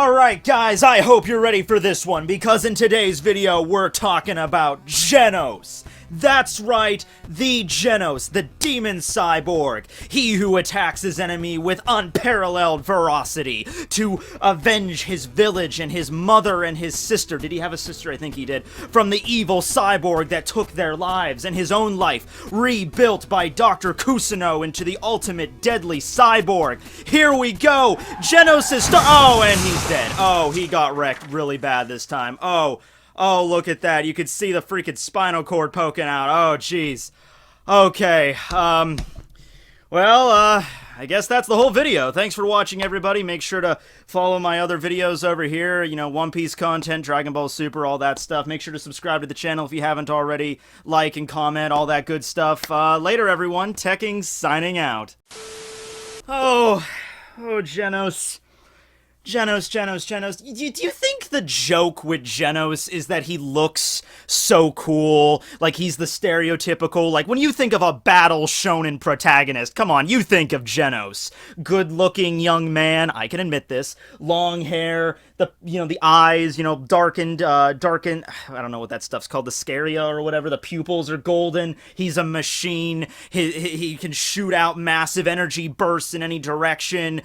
Alright guys, I hope you're ready for this one, because in today's video we're talking about Genos. That's right, the Genos, the demon cyborg. He who attacks his enemy with unparalleled ferocity to avenge his village and his mother and his sister. Did he have a sister? I think he did. From the evil cyborg that took their lives and his own life, rebuilt by Dr. Kusano into the ultimate deadly cyborg. Here we go! Genos is oh, and he's dead. Oh, he got wrecked really bad this time. Oh, look at that. You could see the freaking spinal cord poking out. Oh, jeez. Okay, well, I guess that's the whole video. Thanks for watching, everybody. Make sure to follow my other videos over here. You know, One Piece content, Dragon Ball Super, all that stuff. Make sure to subscribe to the channel if you haven't already. Like and comment, all that good stuff. Later, everyone. Tekking signing out. Oh, Genos. Genos. Do you think the joke with Genos is that he looks so cool? Like, he's the stereotypical, like, when you think of a battle shonen protagonist, come on, you think of Genos. Good-looking young man, I can admit this. Long hair, the eyes, darkened, I don't know what that stuff's called, the scarea or whatever, the pupils are golden. He's a machine. He can shoot out massive energy bursts in any direction.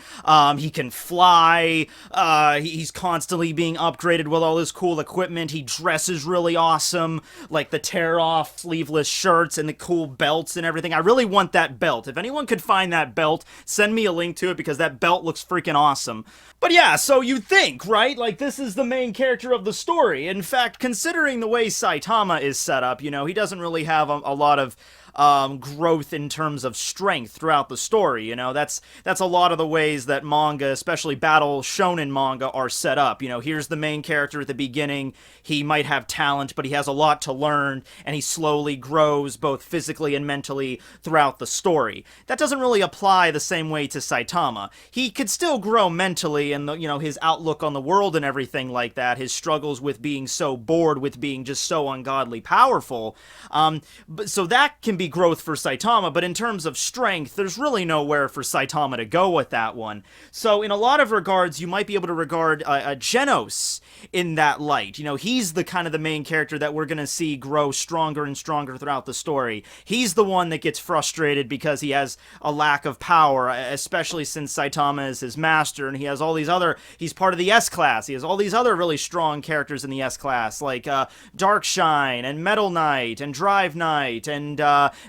He can fly. He's constantly being upgraded with all his cool equipment. He dresses really awesome, like the tear-off sleeveless shirts and the cool belts and everything. I really want that belt. If anyone could find that belt, send me a link to it, because that belt looks freaking awesome. But yeah, so you'd think, right? Like, this is the main character of the story. In fact, considering the way Saitama is set up, he doesn't really have a lot of growth in terms of strength throughout the story. That's a lot of the ways that manga, especially battle shonen manga, are set up. Here's the main character at the beginning. He might have talent, but he has a lot to learn, and he slowly grows both physically and mentally throughout the story. That doesn't really apply the same way to Saitama. He could still grow mentally, and his outlook on the world and everything like that, his struggles with being so bored, with being just so ungodly powerful. So that can be growth for Saitama, but in terms of strength, there's really nowhere for Saitama to go with that one. So in a lot of regards, you might be able to regard Genos in that light. He's the kind of the main character that we're going to see grow stronger and stronger throughout the story. He's the one that gets frustrated because he has a lack of power, especially since Saitama is his master, and he has all these other, he's part of the S-Class. He has all these other really strong characters in the S-Class, like Darkshine, and Metal Knight, and Drive Knight, and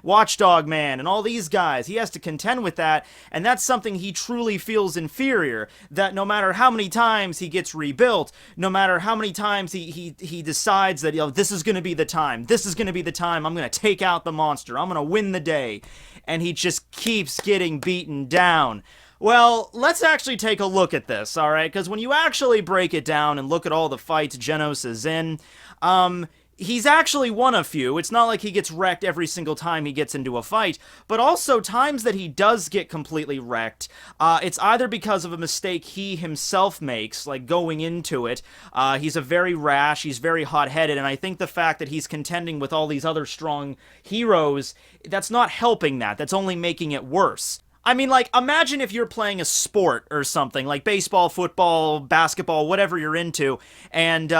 Watchdog Man, and all these guys. He has to contend with that, and that's something he truly feels inferior, that no matter how many times he gets rebuilt, no matter how many times he decides that, this is going to be the time, I'm going to take out the monster, I'm going to win the day, and he just keeps getting beaten down. Well, let's actually take a look at this, alright? Because when you actually break it down and look at all the fights Genos is in, he's actually won a few. It's not like he gets wrecked every single time he gets into a fight, but also times that he does get completely wrecked, it's either because of a mistake he himself makes, like going into it. He's a very rash, he's very hot-headed, and I think the fact that he's contending with all these other strong heroes, that's not helping that. That's only making it worse. I mean, like, imagine if you're playing a sport or something, like baseball, football, basketball, whatever you're into, and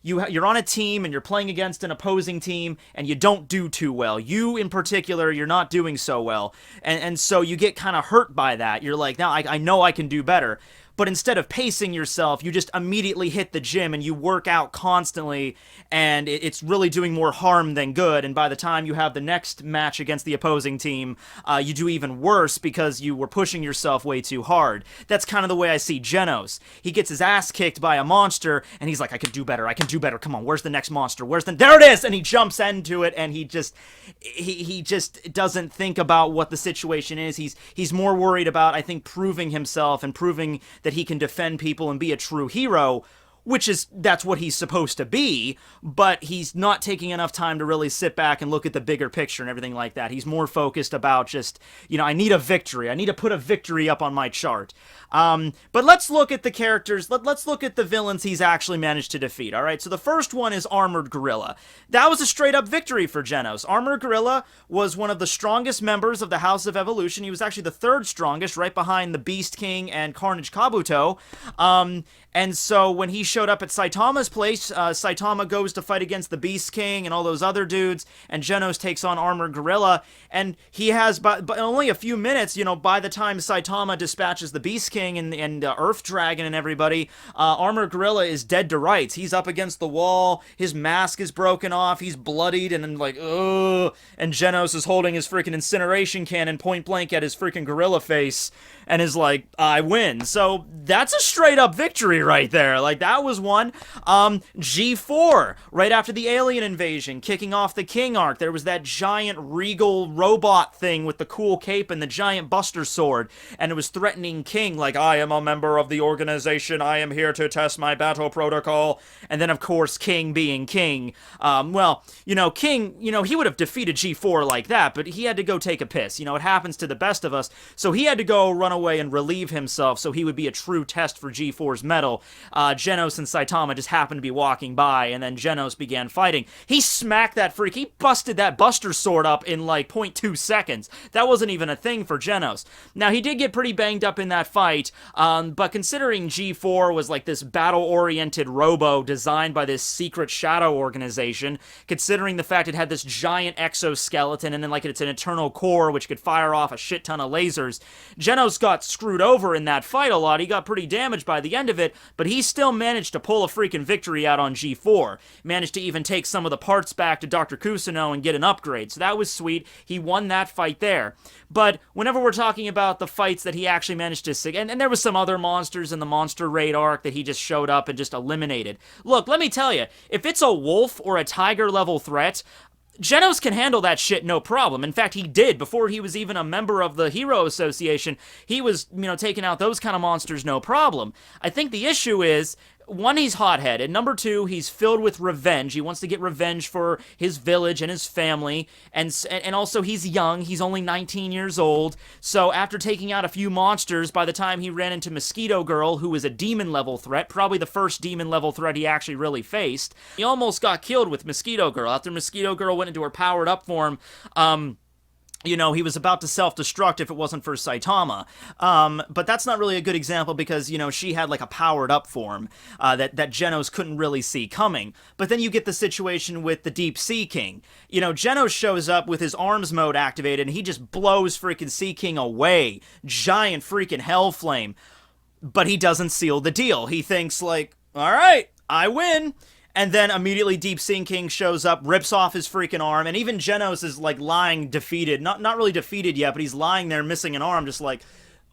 you're on a team and you're playing against an opposing team and you don't do too well. You, in particular, you're not doing so well, and so you get kind of hurt by that. You're like, now, I know I can do better. But instead of pacing yourself, you just immediately hit the gym and you work out constantly, and it's really doing more harm than good, and by the time you have the next match against the opposing team, you do even worse because you were pushing yourself way too hard. That's kind of the way I see Genos. He gets his ass kicked by a monster, and he's like, I can do better, come on, where's the next monster, there it is, and he jumps into it, and he just doesn't think about what the situation is. He's more worried about, I think, proving himself and proving that he can defend people and be a true hero, that's what he's supposed to be, but he's not taking enough time to really sit back and look at the bigger picture and everything like that. He's more focused about just, I need a victory. I need to put a victory up on my chart. But let's look at the characters. Let's look at the villains he's actually managed to defeat, all right? So the first one is Armored Gorilla. That was a straight-up victory for Genos. Armored Gorilla was one of the strongest members of the House of Evolution. He was actually the third strongest, right behind the Beast King and Carnage Kabuto. And so when he showed up at Saitama's place, Saitama goes to fight against the Beast King and all those other dudes, and Genos takes on Armored Gorilla, and he has, but only a few minutes, by the time Saitama dispatches the Beast King and Earth Dragon and everybody, Armored Gorilla is dead to rights. He's up against the wall, his mask is broken off, he's bloodied, and like, ugh, and Genos is holding his freaking incineration cannon point blank at his freaking gorilla face, and is like, I win. So that's a straight up victory right there. Like, that was one. G4, right after the alien invasion, kicking off the King arc, there was that giant regal robot thing with the cool cape and the giant buster sword, and it was threatening King, like, I am a member of the organization, I am here to test my battle protocol. And then, of course, King being King, King, he would have defeated G4 like that, but he had to go take a piss. It happens to the best of us, so he had to go run away and relieve himself so he would be a true test for G4's mettle. Genos and Saitama just happened to be walking by, and then Genos began fighting. He smacked that freak. He busted that Buster Sword up in like 0.2 seconds. That wasn't even a thing for Genos. Now, he did get pretty banged up in that fight, but considering G4 was like this battle-oriented robo designed by this secret shadow organization, considering the fact it had this giant exoskeleton and then like it's an eternal core which could fire off a shit ton of lasers, Genos got screwed over in that fight a lot. He got pretty damaged by the end of it, but he still managed to pull a freaking victory out on G4. Managed to even take some of the parts back to Dr. Kusuno and get an upgrade, so that was sweet. He won that fight there. But whenever we're talking about the fights that he actually managed to... And there was some other monsters in the Monster Raid arc that he just showed up and just eliminated. Look, let me tell you, if it's a wolf or a tiger level threat, Genos can handle that shit no problem. In fact, he did. Before he was even a member of the Hero Association, he was, taking out those kind of monsters no problem. I think the issue is, one, he's hot-headed. Number two, he's filled with revenge. He wants to get revenge for his village and his family. And also, he's young. He's only 19 years old. So after taking out a few monsters, by the time he ran into Mosquito Girl, who was a demon-level threat, probably the first demon-level threat he actually really faced, he almost got killed with Mosquito Girl. After Mosquito Girl went into her powered-up form, he was about to self-destruct if it wasn't for Saitama. But that's not really a good example because, she had like a powered-up form that Genos couldn't really see coming. But then you get the situation with the Deep Sea King. Genos shows up with his arms mode activated and he just blows freaking Sea King away. Giant freaking hell flame. But he doesn't seal the deal. He thinks like, all right, I win. And then immediately Deep Sea King shows up, rips off his freaking arm, and even Genos is like lying defeated. Not really defeated yet, but he's lying there missing an arm, just like,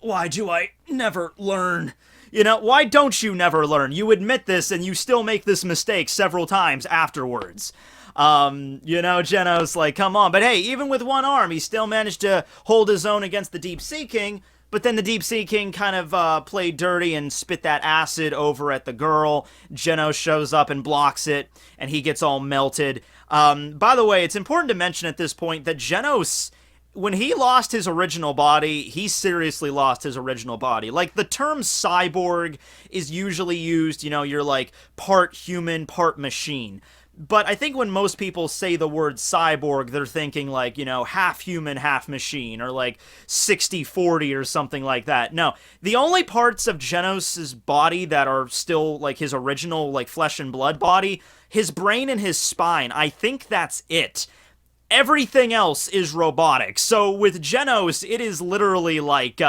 why do I never learn? Why don't you never learn? You admit this and you still make this mistake several times afterwards. Genos, like, come on. But hey, even with one arm, he still managed to hold his own against the Deep Sea King. But then the Deep Sea King kind of played dirty and spit that acid over at the girl. Genos shows up and blocks it, and he gets all melted. By the way, it's important to mention at this point that Genos, when he lost his original body, he seriously lost his original body. Like, the term cyborg is usually used, you're like part human, part machine. But I think when most people say the word cyborg, they're thinking like, half human, half machine, or like 60-40 or something like that. No, the only parts of Genos's body that are still like his original like flesh and blood body, his brain and his spine, I think that's it. Everything else is robotic. So with Genos, it is literally like,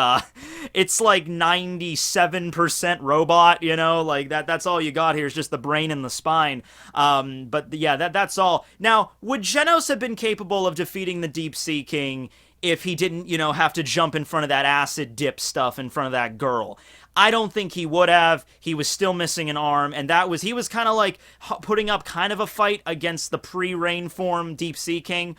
it's like 97% robot, like that's all you got here is just the brain and the spine. But yeah, that's all. Now, would Genos have been capable of defeating the Deep Sea King if he didn't, have to jump in front of that acid dip stuff in front of that girl? I don't think he would have. He was still missing an arm, and he was kind of like putting up kind of a fight against the pre-rain form Deep Sea King,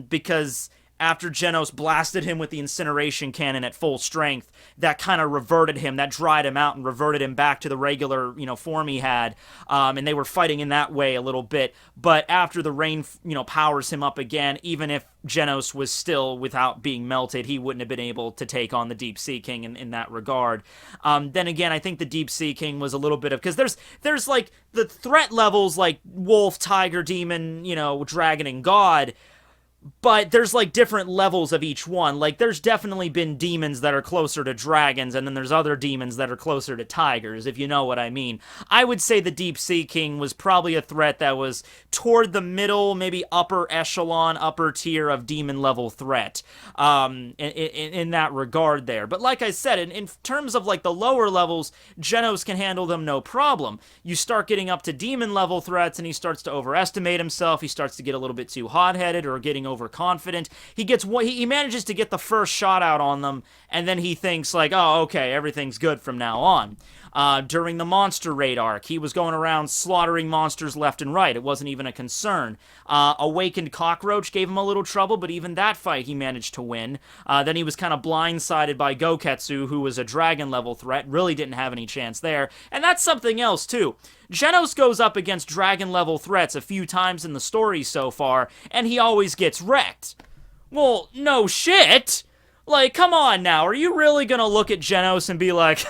because after Genos blasted him with the incineration cannon at full strength, that kind of reverted him, that dried him out and reverted him back to the regular, form he had. And they were fighting in that way a little bit. But after the rain, powers him up again, even if Genos was still without being melted, he wouldn't have been able to take on the Deep Sea King in that regard. Then again, I think the Deep Sea King was a little bit of, because there's like the threat levels like wolf, tiger, demon, dragon, and god. But there's, like, different levels of each one. Like, there's definitely been demons that are closer to dragons, and then there's other demons that are closer to tigers, if you know what I mean. I would say the Deep Sea King was probably a threat that was toward the middle, maybe upper echelon, upper tier of demon-level threat, in that regard there. But like I said, in terms of, like, the lower levels, Genos can handle them no problem. You start getting up to demon-level threats, and he starts to overestimate himself, he starts to get a little bit too hot-headed, or getting overconfident. He manages to get the first shot out on them, and then he thinks like, oh, okay, everything's good from now on. During the monster raid arc, he was going around slaughtering monsters left and right. It wasn't even a concern. Awakened Cockroach gave him a little trouble, but even that fight he managed to win. Then he was kind of blindsided by Goketsu, who was a dragon-level threat. Really didn't have any chance there. And that's something else, too. Genos goes up against dragon-level threats a few times in the story so far, and he always gets wrecked. Well, no shit! Like, come on now, are you really gonna look at Genos and be like,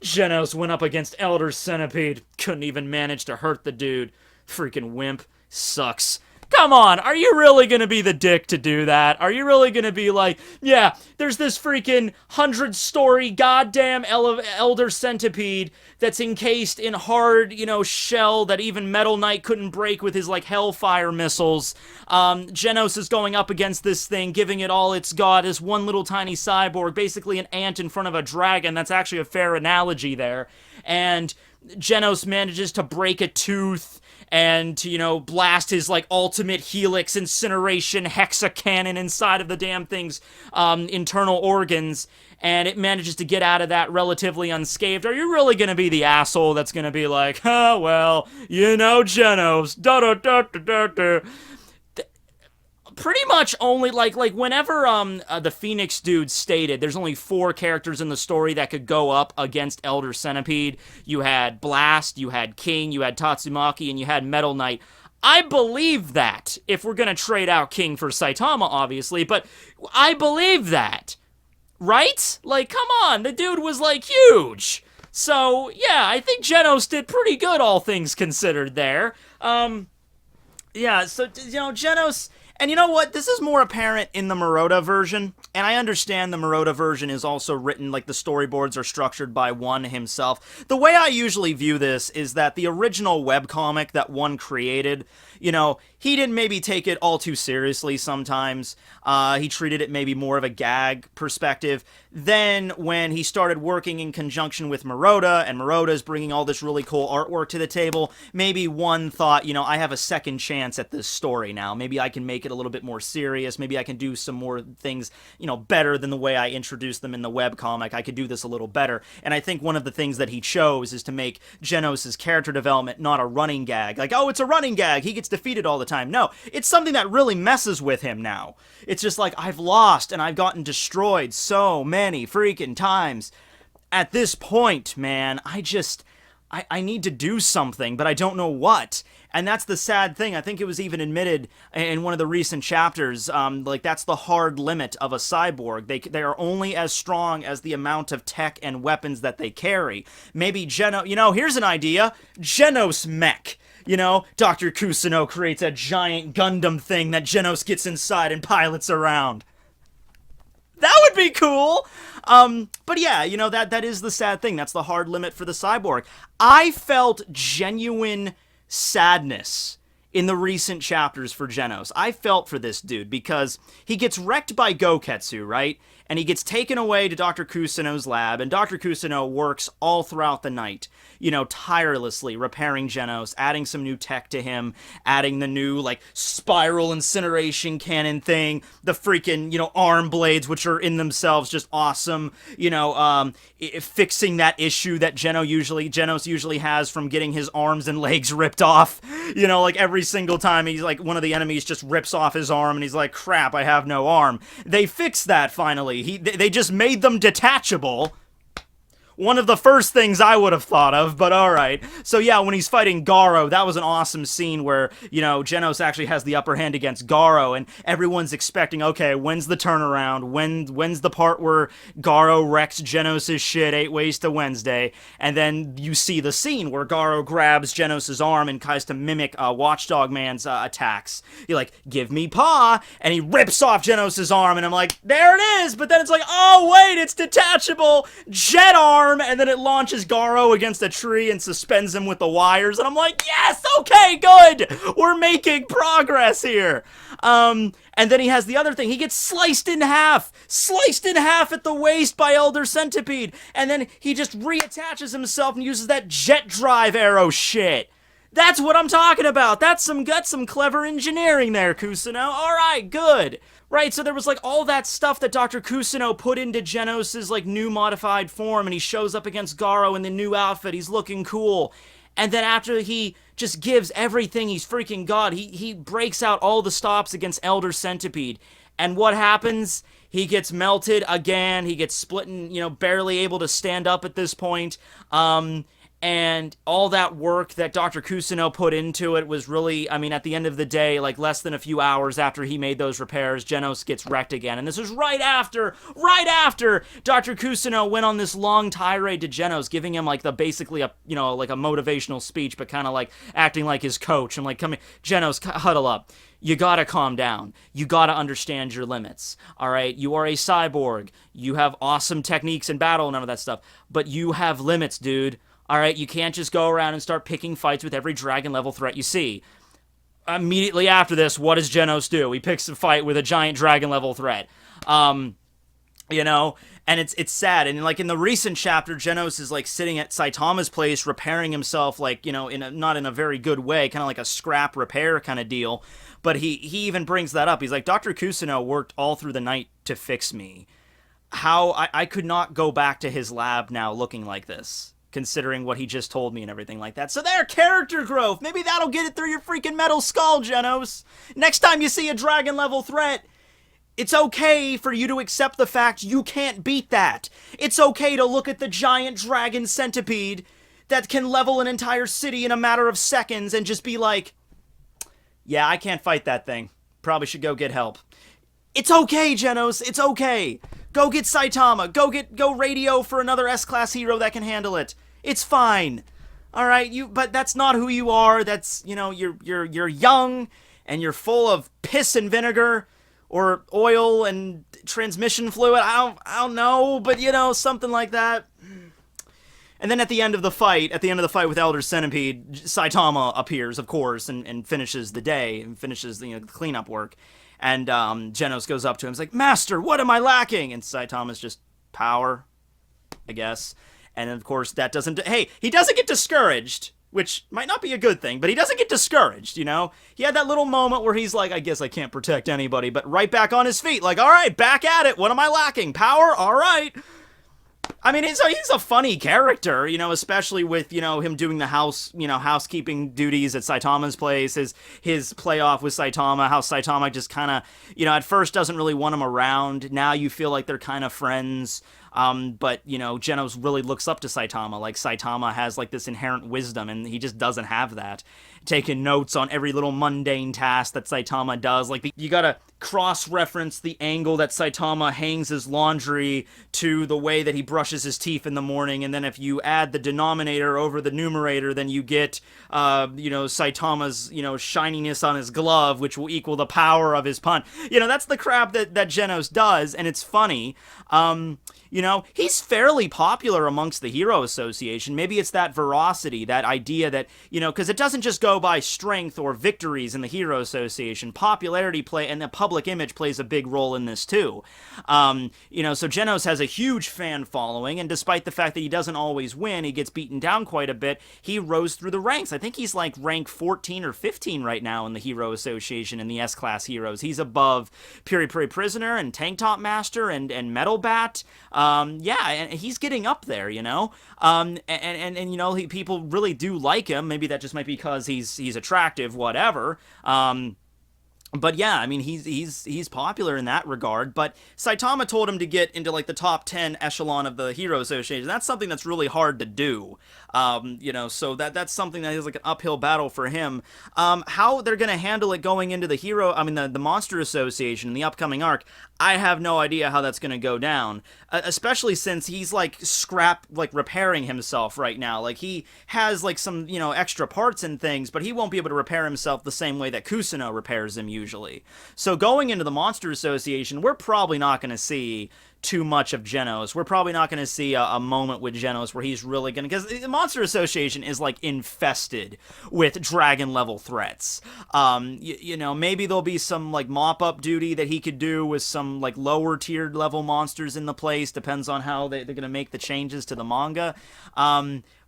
Genos went up against Elder Centipede, couldn't even manage to hurt the dude. Freaking wimp. Sucks. Come on, are you really gonna be the dick to do that? Are you really gonna be like, yeah, there's this freaking 100-story goddamn Elder Centipede that's encased in hard, shell that even Metal Knight couldn't break with his, like, Hellfire missiles. Genos is going up against this thing, giving it all it's got, this one little tiny cyborg, basically an ant in front of a dragon. That's actually a fair analogy there. And Genos manages to break a tooth, and to, blast his, like, ultimate helix incineration hexa cannon inside of the damn thing's internal organs, and it manages to get out of that relatively unscathed. Are you really gonna be the asshole that's gonna be like, oh, well, Genos, da-da-da-da-da-da. Pretty much only, like whenever, the Phoenix dude stated there's only 4 characters in the story that could go up against Elder Centipede. You had Blast, you had King, you had Tatsumaki, and you had Metal Knight. I believe that, if we're gonna trade out King for Saitama, obviously, but I believe that. Right? Like, come on, the dude was, like, huge. So, yeah, I think Genos did pretty good, all things considered there. Yeah, so, Genos... And you know what? This is more apparent in the Murata version, and I understand the Murata version is also written, like the storyboards are structured by One himself. The way I usually view this is that the original webcomic that One created, he didn't maybe take it all too seriously sometimes. He treated it maybe more of a gag perspective. Then when he started working in conjunction with Murata, and Murata is bringing all this really cool artwork to the table, maybe One thought, I have a second chance at this story now. Maybe I can make it a little bit more serious. Maybe I can do some more things, better than the way I introduced them in the webcomic. I could do this a little better. And I think one of the things that he chose is to make Genos' character development not a running gag. Like, oh, it's a running gag. He gets defeated all the time. No, it's something that really messes with him now. It's just like, I've lost and I've gotten destroyed so many freaking times. At this point, man, I need to do something, but I don't know what. And that's the sad thing. I think it was even admitted in one of the recent chapters, that's the hard limit of a cyborg. They are only as strong as the amount of tech and weapons that they carry. Maybe here's an idea. Genos mech. Dr. Kusuno creates a giant Gundam thing that Genos gets inside and pilots around. That would be cool! But yeah, that is the sad thing. That's the hard limit for the cyborg. I felt genuine sadness in the recent chapters for Genos. I felt for this dude because he gets wrecked by Goketsu, right? And he gets taken away to Dr. Kusuno's lab, and Dr. Kusuno works all throughout the night, tirelessly repairing Genos, adding some new tech to him, adding the new, spiral incineration cannon thing, the freaking, arm blades, which are in themselves just awesome, fixing that issue that Genos usually has from getting his arms and legs ripped off, every every single time he's like, one of the enemies just rips off his arm and he's like, crap, I have no arm. They fixed that finally. They just made them detachable. One of the first things I would have thought of, but alright. So yeah, when he's fighting Garo, that was an awesome scene where, you know, Genos actually has the upper hand against Garo, and everyone's expecting, okay, when's the turnaround? When's the part where Garo wrecks Genos' shit 8 Ways to Wednesday? And then you see the scene where Garo grabs Genos' arm and tries to mimic Watchdog Man's attacks. You're like, give me paw, and he rips off Genos' arm, and I'm like, there it is! But then it's like, oh wait, it's detachable! Jet arm! And then it launches Garo against a tree and suspends him with the wires, and I'm like, yes, okay, good! We're making progress here! And then he has the other thing, he gets sliced in half at the waist by Elder Centipede, and then he just reattaches himself and uses that jet drive arrow shit. That's what I'm talking about. That's some clever engineering there, Kusuno. Alright, good. Right, so there was like all that stuff that Dr. Kusuno put into Genos' like new modified form, and he shows up against Garo in the new outfit, he's looking cool. And then after he just gives everything he's freaking got, he breaks out all the stops against Elder Centipede. And what happens? He gets melted again, he gets split and, you know, barely able to stand up at this point. And all that work that Dr. Kusuno put into it was really, I mean, at the end of the day, like less than a few hours after he made those repairs, Genos gets wrecked again. And this was right after Dr. Kusuno went on this long tirade to Genos, giving him like basically a, you know, like a motivational speech, but kind of like acting like his coach. And like, come here, Genos, huddle up. You gotta calm down. You gotta understand your limits. Alright? You are a cyborg. You have awesome techniques in battle and all of that stuff. But you have limits, dude. Alright, you can't just go around and start picking fights with every dragon level threat you see. Immediately after this, what does Genos do? He picks a fight with a giant dragon level threat. You know, and it's sad. And like in the recent chapter, Genos is like sitting at Saitama's place repairing himself, like, you know, not in a very good way, kind of like a scrap repair kind of deal. But he even brings that up. He's like, Dr. Kusuno worked all through the night to fix me. How I could not go back to his lab now looking like this, considering what he just told me and everything like that. So there, character growth. Maybe that'll get it through your freaking metal skull, Genos. Next time you see a dragon level threat, it's okay for you to accept the fact you can't beat that. It's okay to look at the giant dragon centipede that can level an entire city in a matter of seconds and just be like, yeah, I can't fight that thing. Probably should go get help. It's okay, Genos. It's okay. Go get Saitama. Go radio for another S-class hero that can handle it. It's fine. All right, but that's not who you are. That's, you know, you're young and you're full of piss and vinegar or oil and transmission fluid. I don't know, but you know, something like that. And then at the end of the fight with Elder Centipede, Saitama appears, of course, and finishes the day and finishes the cleanup work. And Genos goes up to him, he's like, Master, what am I lacking? And Saitama's just power, I guess. And of course, that doesn't... Hey, he doesn't get discouraged, which might not be a good thing, but he doesn't get discouraged, you know? He had that little moment where he's like, I guess I can't protect anybody, but right back on his feet, like, all right, back at it. What am I lacking? Power? All right. I mean, he's a funny character, you know, especially with, you know, him doing the housekeeping duties at Saitama's place, his playoff with Saitama, how Saitama just kind of, you know, at first doesn't really want him around. Now you feel like they're kind of friends. But, you know, Genos really looks up to Saitama. Like, Saitama has, like, this inherent wisdom, and he just doesn't have that. Taking notes on every little mundane task that Saitama does. Like, you gotta cross-reference the angle that Saitama hangs his laundry to the way that he brushes his teeth in the morning, and then if you add the denominator over the numerator, then you get, you know, Saitama's, you know, shininess on his glove, which will equal the power of his punch. You know, that's the crap that Genos does, and it's funny. You know, he's fairly popular amongst the Hero Association. Maybe it's that veracity, that idea that, you know, because it doesn't just go by strength or victories in the Hero Association. Popularity and the public image plays a big role in this too. You know, so Genos has a huge fan following, and despite the fact that he doesn't always win, he gets beaten down quite a bit, he rose through the ranks. I think he's like rank 14 or 15 right now in the Hero Association in the S-Class Heroes. He's above Puri Puri Prisoner and Tank Top Master and Metal Bat. yeah, and he's getting up there, you know. And you know, people really do like him. Maybe that just might be because he's attractive, whatever. But yeah, I mean, he's popular in that regard. But Saitama told him to get into like the top 10 echelon of the Hero Association. That's something that's really hard to do. You know, so that's something that is like an uphill battle for him. How they're gonna handle it going into the Monster Association in the upcoming arc, I have no idea how that's gonna go down. Especially since he's like repairing himself right now. Like he has like some, you know, extra parts and things, but he won't be able to repair himself the same way that Kusuno repairs him usually. So going into the Monster Association, we're probably not going to see too much of Genos. We're probably not going to see a moment with Genos where he's really going to... Because the Monster Association is, like, infested with dragon-level threats. You know, maybe there'll be some, like, mop-up duty that he could do with some, like, lower-tiered level monsters in the place. Depends on how they're going to make the changes to the manga.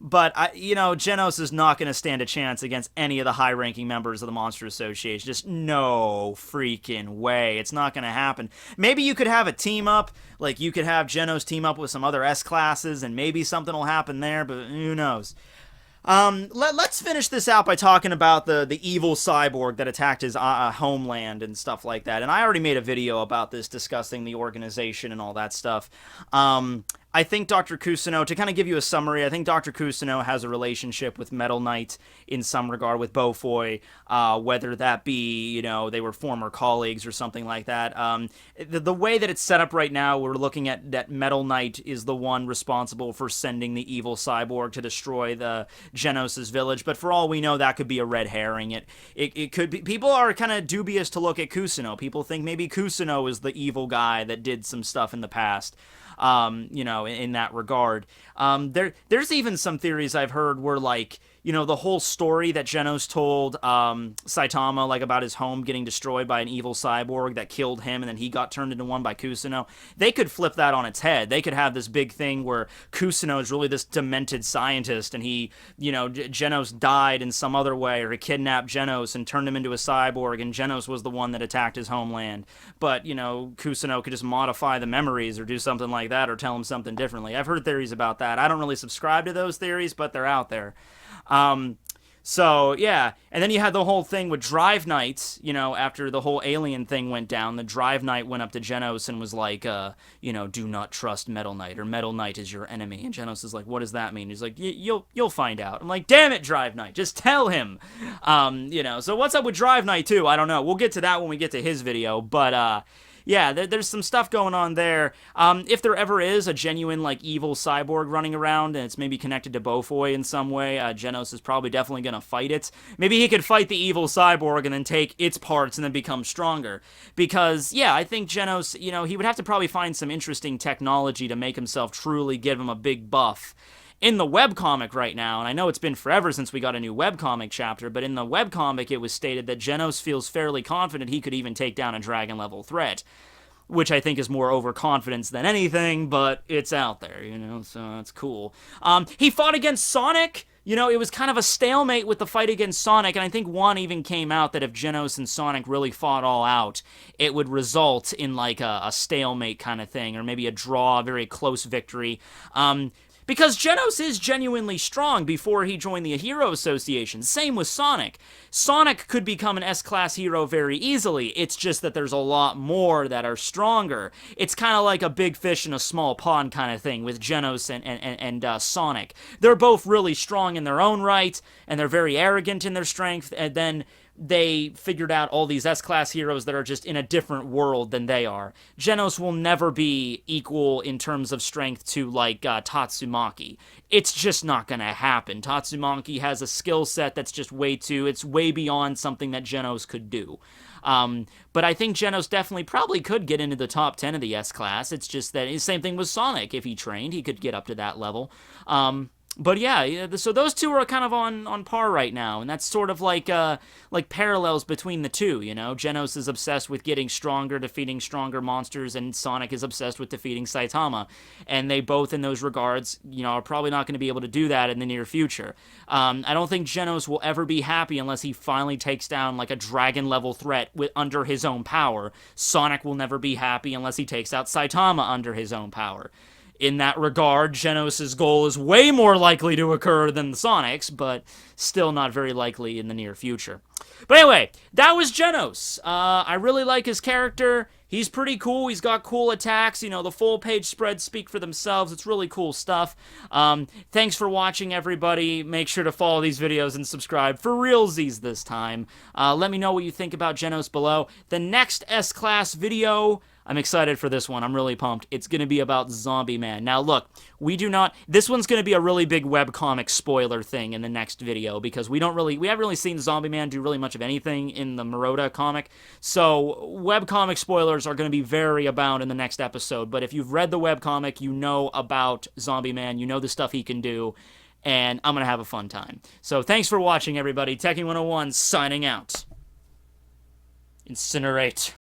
But, you know, Genos is not going to stand a chance against any of the high-ranking members of the Monster Association. Just no freaking way. It's not going to happen. Maybe you could have a team-up. Like, you could have Genos team up with some other S-classes, and maybe something will happen there, but who knows. Let's finish this out by talking about the evil cyborg that attacked his homeland and stuff like that. And I already made a video about this, discussing the organization and all that stuff. I think Dr. Kusuno, to kind of give you a summary, I think Dr. Kusuno has a relationship with Metal Knight in some regard with Beaufoy, whether that be, you know, they were former colleagues or something like that. The way that it's set up right now, we're looking at that Metal Knight is the one responsible for sending the evil cyborg to destroy the Genos' village, but for all we know, that could be a red herring. It could be, people are kind of dubious to look at Kusuno. People think maybe Kusuno is the evil guy that did some stuff in the past. You know, in that regard. There's even some theories I've heard where, like, you know, the whole story that Genos told Saitama, like, about his home getting destroyed by an evil cyborg that killed him, and then he got turned into one by Kusuno, they could flip that on its head. They could have this big thing where Kusuno is really this demented scientist, and he, you know, Genos died in some other way, or he kidnapped Genos and turned him into a cyborg, and Genos was the one that attacked his homeland. But, you know, Kusuno could just modify the memories or do something like that, or tell him something differently. I've heard theories about that. I don't really subscribe to those theories, but they're out there. So, yeah, and then you had the whole thing with Drive Knight, you know, after the whole alien thing went down, the Drive Knight went up to Genos and was like, you know, do not trust Metal Knight, or Metal Knight is your enemy, and Genos is like, what does that mean? He's like, you'll find out. I'm like, damn it, Drive Knight, just tell him, you know, so what's up with Drive Knight, too? I don't know, we'll get to that when we get to his video, but, yeah, there's some stuff going on there. If there ever is a genuine, like, evil cyborg running around, and it's maybe connected to Beaufoy in some way, Genos is probably definitely going to fight it. Maybe he could fight the evil cyborg and then take its parts and then become stronger. Because, yeah, I think Genos, you know, he would have to probably find some interesting technology to make himself truly give him a big buff. In the webcomic right now, and I know it's been forever since we got a new webcomic chapter, but in the webcomic it was stated that Genos feels fairly confident he could even take down a dragon-level threat, which I think is more overconfidence than anything, but it's out there, you know, so that's cool. He fought against Sonic. You know, it was kind of a stalemate with the fight against Sonic, and I think one even came out that if Genos and Sonic really fought all out, it would result in, like, a stalemate kind of thing, or maybe a draw, a very close victory. Because Genos is genuinely strong before he joined the Hero Association. Same with Sonic. Sonic could become an S-class hero very easily. It's just that there's a lot more that are stronger. It's kind of like a big fish in a small pond kind of thing with Genos and Sonic. They're both really strong in their own right, and they're very arrogant in their strength, and then they figured out all these S-class heroes that are just in a different world than they are. Genos will never be equal in terms of strength to, like, Tatsumaki. It's just not gonna happen. Tatsumaki has a skill set that's just it's way beyond something that Genos could do. But I think Genos definitely probably could get into the top 10 of the S-class. It's just that, same thing with Sonic. If he trained, he could get up to that level. But yeah, so those two are kind of on par right now, and that's sort of like parallels between the two, you know? Genos is obsessed with getting stronger, defeating stronger monsters, and Sonic is obsessed with defeating Saitama. And they both, in those regards, you know, are probably not going to be able to do that in the near future. I don't think Genos will ever be happy unless he finally takes down, like, a dragon-level threat under his own power. Sonic will never be happy unless he takes out Saitama under his own power. in that regard, Genos' goal is way more likely to occur than the Sonic's, but still not very likely in the near future. But anyway, that was Genos. I really like his character. He's pretty cool. He's got cool attacks. You know, the full-page spreads speak for themselves. It's really cool stuff. Thanks for watching, everybody. Make sure to follow these videos and subscribe for realsies this time. Let me know what you think about Genos below. The next S-Class video, I'm excited for this one. I'm really pumped. It's going to be about Zombie Man. Now, look, this one's going to be a really big webcomic spoiler thing in the next video, because we haven't really seen Zombie Man do really much of anything in the Murata comic. So, webcomic spoilers are going to be very abound in the next episode. But if you've read the webcomic, you know about Zombie Man, you know the stuff he can do, and I'm going to have a fun time. So, thanks for watching, everybody. Tekking101 signing out. Incinerate.